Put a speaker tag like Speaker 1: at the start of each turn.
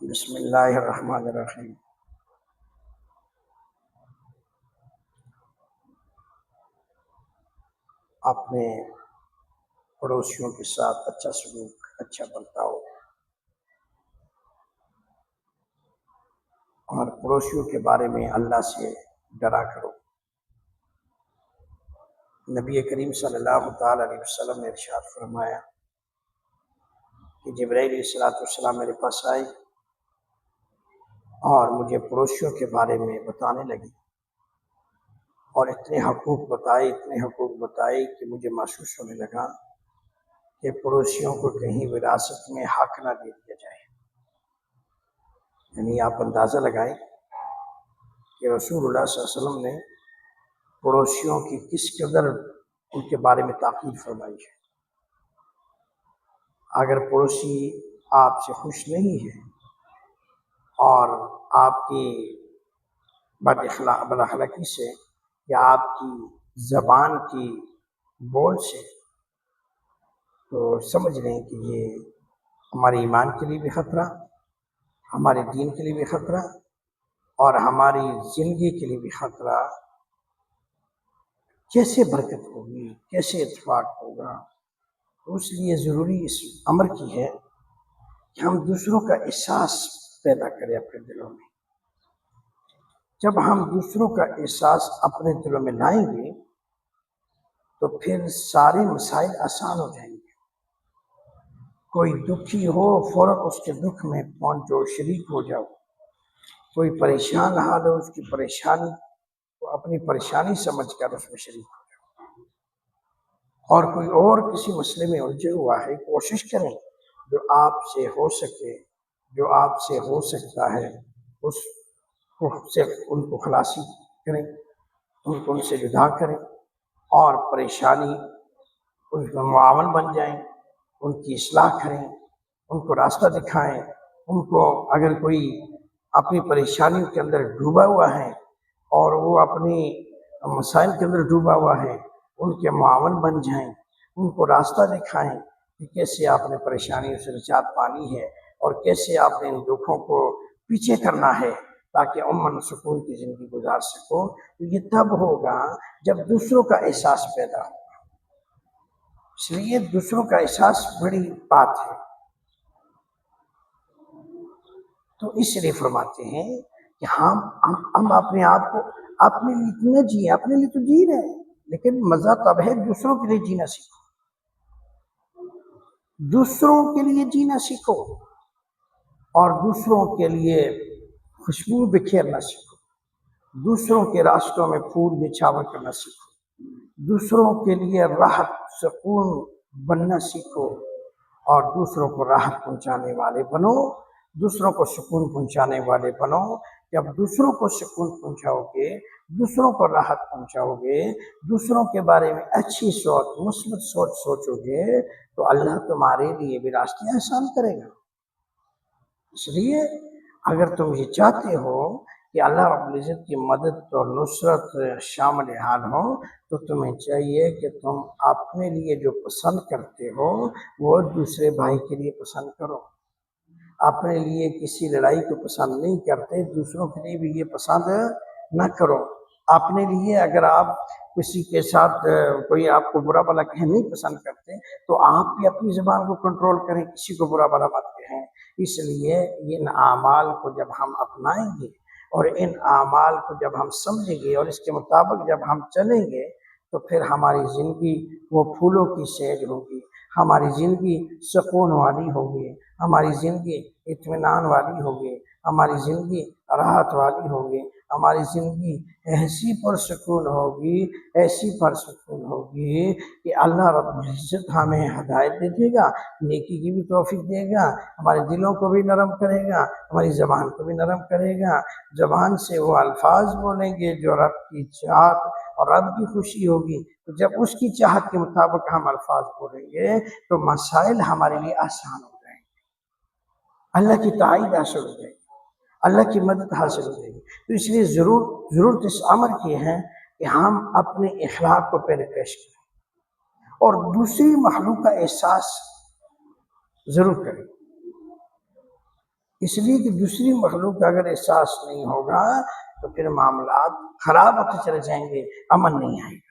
Speaker 1: بسم اللہ الرحمن الرحیم۔ اپنے پڑوسیوں کے ساتھ اچھا سلوک، اچھا برتاؤ، اور پڑوسیوں کے بارے میں اللہ سے ڈرا کرو۔ نبی کریم صلی اللہ تعالی علیہ وسلم نے ارشاد فرمایا کہ جبرائیل علیہ السلام میرے پاس آئے اور مجھے پڑوسیوں کے بارے میں بتانے لگے، اور اتنے حقوق بتائے کہ مجھے محسوس ہونے لگا کہ پڑوسیوں کو کہیں وراثت میں حق نہ دے دیا جائے۔ یعنی آپ اندازہ لگائیں کہ رسول اللہ صلی اللہ علیہ وسلم نے پڑوسیوں کی کس قدر ان کے بارے میں تاکید فرمائی ہے۔ اگر پڑوسی آپ سے خوش نہیں ہے اور آپ کی بد اخلاقی سے یا آپ کی زبان کی بول سے، تو سمجھ لیں کہ یہ ہمارے ایمان کے لیے بھی خطرہ، ہمارے دین کے لیے بھی خطرہ، اور ہماری زندگی کے لیے بھی خطرہ۔ کیسے برکت ہوگی، کیسے اتفاق ہوگا؟ اس لیے ضروری اس امر کی ہے کہ ہم دوسروں کا احساس پیدا کریں اپنے دلوں میں۔ جب ہم دوسروں کا احساس اپنے دلوں میں لائیں گے تو پھر سارے مسائل آسان ہو جائیں گے۔ کوئی دکھی ہو فوراً اس کے دکھ میں پہنچو، شریک ہو جاؤ۔ کوئی پریشان حال ہو، اس کی پریشانی کو اپنی پریشانی سمجھ کر اس میں شریک ہو جاؤ۔ اور کوئی اور کسی مسئلے میں الجھا ہوا ہے، کوشش کریں جو آپ سے ہو سکے، جو آپ سے ہو سکتا ہے، اس کو سے ان کو خلاصی کریں، ان سے جدا کریں، اور پریشانی ان کا معاون بن جائیں، ان کی اصلاح کریں، ان کو راستہ دکھائیں۔ ان کو اگر کوئی اپنی پریشانیوں کے اندر ڈوبا ہوا ہے اور وہ اپنی مسائل کے اندر ڈوبا ہوا ہے، ان کے معاون بن جائیں، ان کو راستہ دکھائیں کہ کیسے آپ نے پریشانیوں سے نجات پانی ہے اور کیسے آپ نے ان دکھوں کو پیچھے کرنا ہے تاکہ امن سکون کی زندگی گزار سکو۔ یہ تب ہوگا جب دوسروں کا احساس پیدا ہو۔ اس لیے دوسروں کا احساس بڑی بات ہے۔ تو اس لیے فرماتے ہیں کہ ہم اپنے آپ کو اپنے لیے نہ جیے، اپنے لیے تو جی رہے ہیں، لیکن مزہ تب ہے دوسروں کے لیے جینا سیکھو۔ دوسروں کے لیے جینا سیکھو اور دوسروں کے لیے خوشبو بکھیرنا سیکھو۔ دوسروں کے راستوں میں پھول نچھاور کرنا سیکھو۔ دوسروں کے لیے راحت سکون بننا سیکھو اور دوسروں کو راحت پہنچانے والے بنو، دوسروں کو سکون پہنچانے والے بنو۔ جب دوسروں کو سکون پہنچاؤ گے، دوسروں کو راحت پہنچاؤ گے، دوسروں کے بارے میں اچھی سوچ، مثبت سوچ سوچو گے، تو اللہ تمہارے لیے بھی راستے آسان کرے گا۔ اس لیے اگر تم یہ چاہتے ہو کہ اللہ رب العزت کی مدد اور نصرت شامل حال ہو، تو تمہیں چاہیے کہ تم اپنے لیے جو پسند کرتے ہو وہ دوسرے بھائی کے لیے پسند کرو۔ اپنے لیے کسی لڑائی کو پسند نہیں کرتے، دوسروں کے لیے بھی یہ پسند نہ کرو۔ اپنے لیے اگر آپ کسی کے ساتھ کوئی آپ کو برا بھلا کہیں نہیں پسند کرتے، تو آپ بھی اپنی زبان کو کنٹرول کریں، کسی کو برا بھلا مت کہیں۔ اس لیے ان اعمال کو جب ہم اپنائیں گے اور ان اعمال کو جب ہم سمجھیں گے اور اس کے مطابق جب ہم چلیں گے، تو پھر ہماری زندگی وہ پھولوں کی سیج ہوگی، ہماری زندگی سکون والی ہوگی، ہماری زندگی اطمینان والی ہوگی، ہماری زندگی راحت والی ہوگی، ہماری زندگی ایسی پرسکون ہوگی، ایسی پرسکون ہوگی کہ اللہ رب العزت ہمیں ہدایت دے دے گا، نیکی کی بھی توفیق دے گا، ہمارے دلوں کو بھی نرم کرے گا، ہماری زبان کو بھی نرم کرے گا۔ زبان سے وہ الفاظ بولیں گے جو رب کی چاہت اور رب کی خوشی ہوگی، تو جب اس کی چاہت کے مطابق ہم الفاظ بولیں گے تو مسائل ہمارے لیے آسان ہو جائیں گے، اللہ کی تائید حاصل ہو جائے گی، اللہ کی مدد حاصل ہو جائے گی۔ تو اس لیے ضرورت اس امر کی ہے کہ ہم اپنے اخلاق کو پہلے پیش کریں اور دوسری مخلوق کا احساس ضرور کریں۔ اس لیے کہ دوسری مخلوق کا اگر احساس نہیں ہوگا تو پھر معاملات خراب ہوتے چلے جائیں گے، امن نہیں آئے گا۔